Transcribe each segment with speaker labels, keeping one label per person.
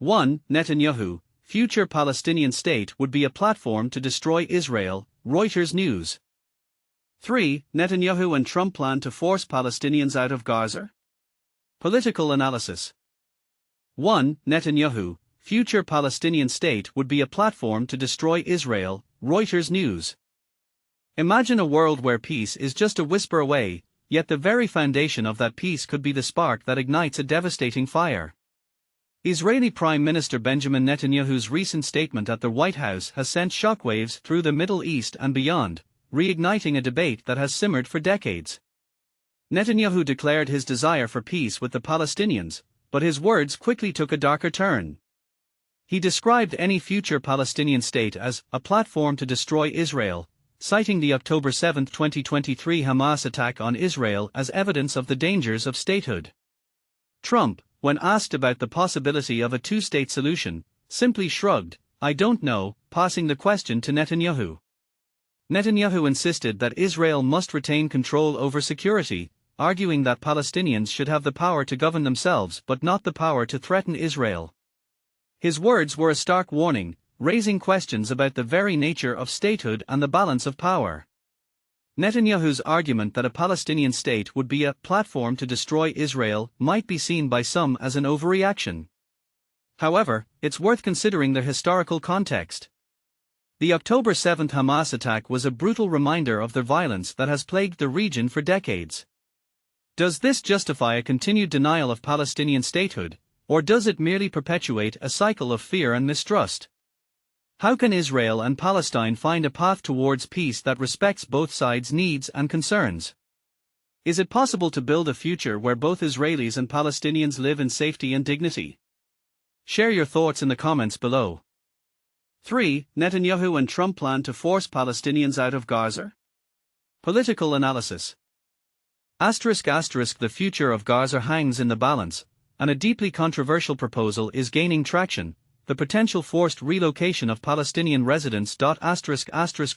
Speaker 1: 1. Netanyahu, future Palestinian state would be a platform to destroy Israel, Reuters News. 3. Netanyahu and Trump plan to force Palestinians out of Gaza? Political analysis. 1. Netanyahu, future Palestinian state would be a platform to destroy Israel, Reuters News. Imagine a world where peace is just a whisper away, yet the very foundation of that peace could be the spark that ignites a devastating fire. Israeli Prime Minister Benjamin Netanyahu's recent statement at the White House has sent shockwaves through the Middle East and beyond, reigniting a debate that has simmered for decades. Netanyahu declared his desire for peace with the Palestinians, but his words quickly took a darker turn. He described any future Palestinian state as a platform to destroy Israel, citing the October 7, 2023 Hamas attack on Israel as evidence of the dangers of statehood. Trump, when asked about the possibility of a two-state solution, simply shrugged, "I don't know," passing the question to Netanyahu. Netanyahu insisted that Israel must retain control over security, arguing that Palestinians should have the power to govern themselves but not the power to threaten Israel. His words were a stark warning, raising questions about the very nature of statehood and the balance of power. Netanyahu's argument that a Palestinian state would be a platform to destroy Israel might be seen by some as an overreaction. However, it's worth considering the historical context. The October 7 Hamas attack was a brutal reminder of the violence that has plagued the region for decades. Does this justify a continued denial of Palestinian statehood, or does it merely perpetuate a cycle of fear and mistrust? How can Israel and Palestine find a path towards peace that respects both sides' needs and concerns? Is it possible to build a future where both Israelis and Palestinians live in safety and dignity? Share your thoughts in the comments below. 3. Netanyahu and Trump plan to force Palestinians out of Gaza? Political analysis. The future of Gaza hangs in the balance, and a deeply controversial proposal is gaining traction: the potential forced relocation of Palestinian residents.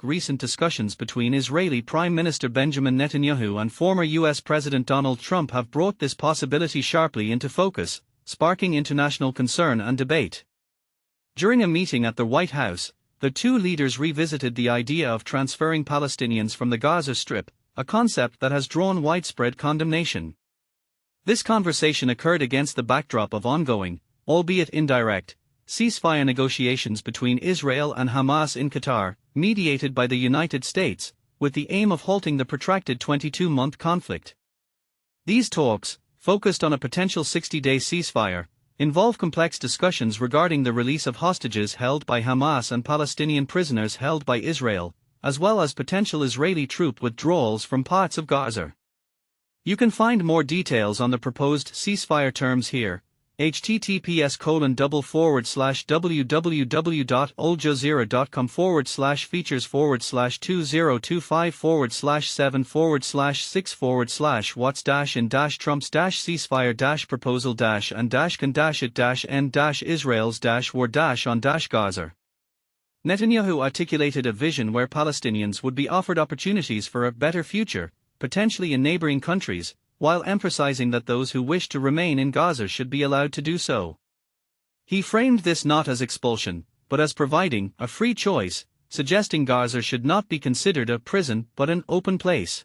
Speaker 1: Recent discussions between Israeli Prime Minister Benjamin Netanyahu and former US President Donald Trump have brought this possibility sharply into focus, sparking international concern and debate. During a meeting at the White House, the two leaders revisited the idea of transferring Palestinians from the Gaza Strip, a concept that has drawn widespread condemnation. This conversation occurred against the backdrop of ongoing, albeit indirect, ceasefire negotiations between Israel and Hamas in Qatar, mediated by the United States, with the aim of halting the protracted 22-month conflict. These talks, focused on a potential 60-day ceasefire, involve complex discussions regarding the release of hostages held by Hamas and Palestinian prisoners held by Israel, as well as potential Israeli troop withdrawals from parts of Gaza. You can find more details on the proposed ceasefire terms here. https://www.aljazeera.com/features/4/7/Trump's-ceasefire-in-Israel's-war-on-Gaza. Netanyahu articulated a vision where Palestinians would be offered opportunities for a better future, potentially in neighboring countries, while emphasizing that those who wish to remain in Gaza should be allowed to do so. He framed this not as expulsion, but as providing a free choice, suggesting Gaza should not be considered a prison but an open place.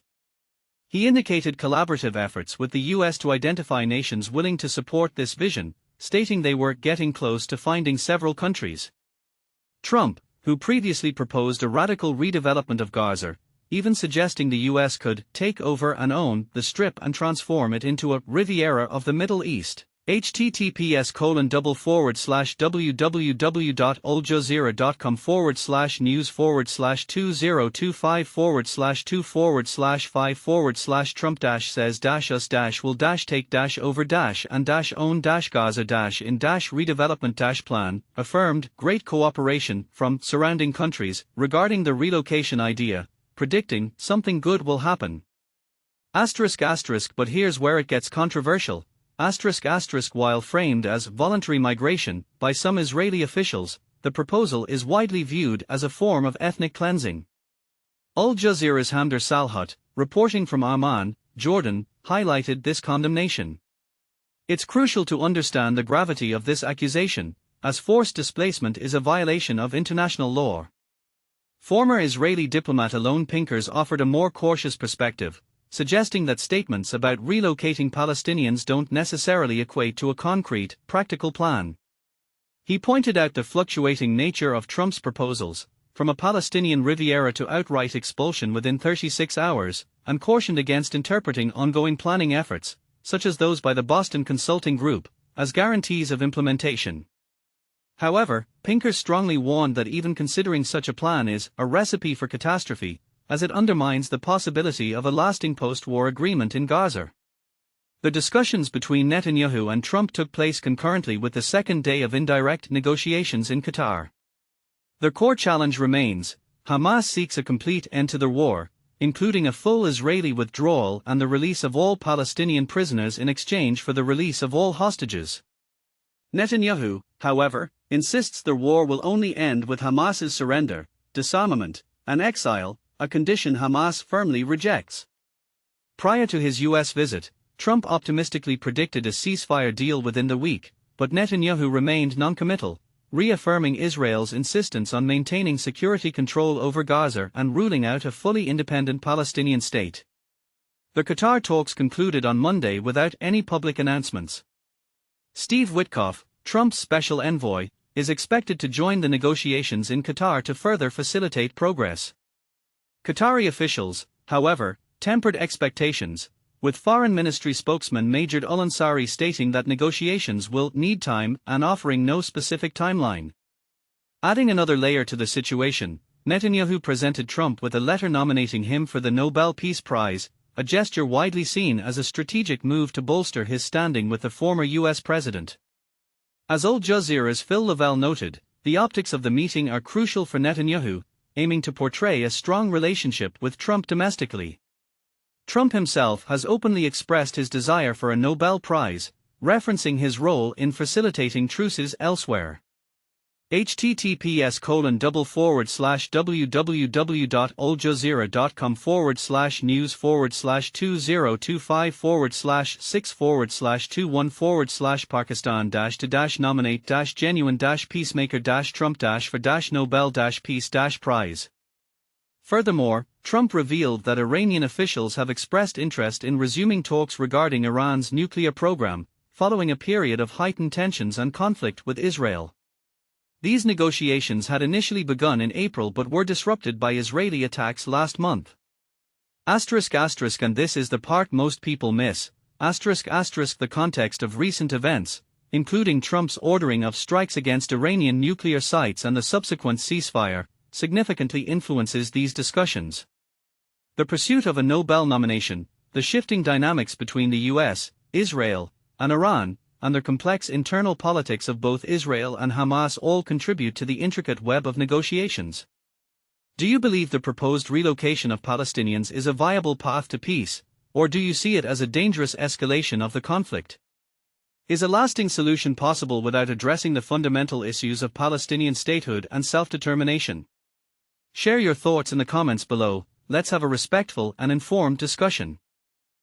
Speaker 1: He indicated collaborative efforts with the US to identify nations willing to support this vision, stating they were getting close to finding several countries. Trump, who previously proposed a radical redevelopment of Gaza, even suggesting the US could take over and own the Strip and transform it into a Riviera of the Middle East. https://www.aljazeera.com/news/205//Trump-says-us-will-take-over-in-redevelopment-plan, affirmed great cooperation from surrounding countries regarding the relocation idea, predicting something good will happen. But here's where it gets controversial. While framed as voluntary migration by some Israeli officials, the proposal is widely viewed as a form of ethnic cleansing. Al Jazeera's Hamder Salhut, reporting from Amman, Jordan, highlighted this condemnation. It's crucial to understand the gravity of this accusation, as forced displacement is a violation of international law. Former Israeli diplomat Alon Pinkers offered a more cautious perspective, suggesting that statements about relocating Palestinians don't necessarily equate to a concrete, practical plan. He pointed out the fluctuating nature of Trump's proposals, from a Palestinian Riviera to outright expulsion within 36 hours, and cautioned against interpreting ongoing planning efforts, such as those by the Boston Consulting Group, as guarantees of implementation. However, Pinkers strongly warned that even considering such a plan is a recipe for catastrophe, as it undermines the possibility of a lasting post-war agreement in Gaza. The discussions between Netanyahu and Trump took place concurrently with the second day of indirect negotiations in Qatar. Their core challenge remains: Hamas seeks a complete end to the war, including a full Israeli withdrawal and the release of all Palestinian prisoners in exchange for the release of all hostages. Netanyahu, however, insists the war will only end with Hamas's surrender, disarmament, and exile, a condition Hamas firmly rejects. Prior to his U.S. visit, Trump optimistically predicted a ceasefire deal within the week, but Netanyahu remained non-committal, reaffirming Israel's insistence on maintaining security control over Gaza and ruling out a fully independent Palestinian state. The Qatar talks concluded on Monday without any public announcements. Steve Witkoff, Trump's special envoy, is expected to join the negotiations in Qatar to further facilitate progress. Qatari officials, however, tempered expectations, with Foreign Ministry spokesman Majid Al-Ansari stating that negotiations will need time and offering no specific timeline. Adding another layer to the situation, Netanyahu presented Trump with a letter nominating him for the Nobel Peace Prize, a gesture widely seen as a strategic move to bolster his standing with the former U.S. president. As Al Jazeera's Phil Lavelle noted, the optics of the meeting are crucial for Netanyahu, aiming to portray a strong relationship with Trump domestically. Trump himself has openly expressed his desire for a Nobel Prize, referencing his role in facilitating truces elsewhere. https://www.aljazeera.com/news/21/6/Pakistan-to-nominate-genuine-peacemaker-Trump-for-peace-prize. Furthermore, Trump revealed that Iranian officials have expressed interest in resuming talks regarding Iran's nuclear program, following a period of heightened tensions and conflict with Israel. These negotiations had initially begun in April but were disrupted by Israeli attacks last month. ***, and this is the part most people miss, ***, the context of recent events, including Trump's ordering of strikes against Iranian nuclear sites and the subsequent ceasefire, significantly influences these discussions. The pursuit of a Nobel nomination, the shifting dynamics between the US, Israel, and Iran, and their complex internal politics of both Israel and Hamas all contribute to the intricate web of negotiations. Do you believe the proposed relocation of Palestinians is a viable path to peace, or do you see it as a dangerous escalation of the conflict? Is a lasting solution possible without addressing the fundamental issues of Palestinian statehood and self-determination? Share your thoughts in the comments below. Let's have a respectful and informed discussion.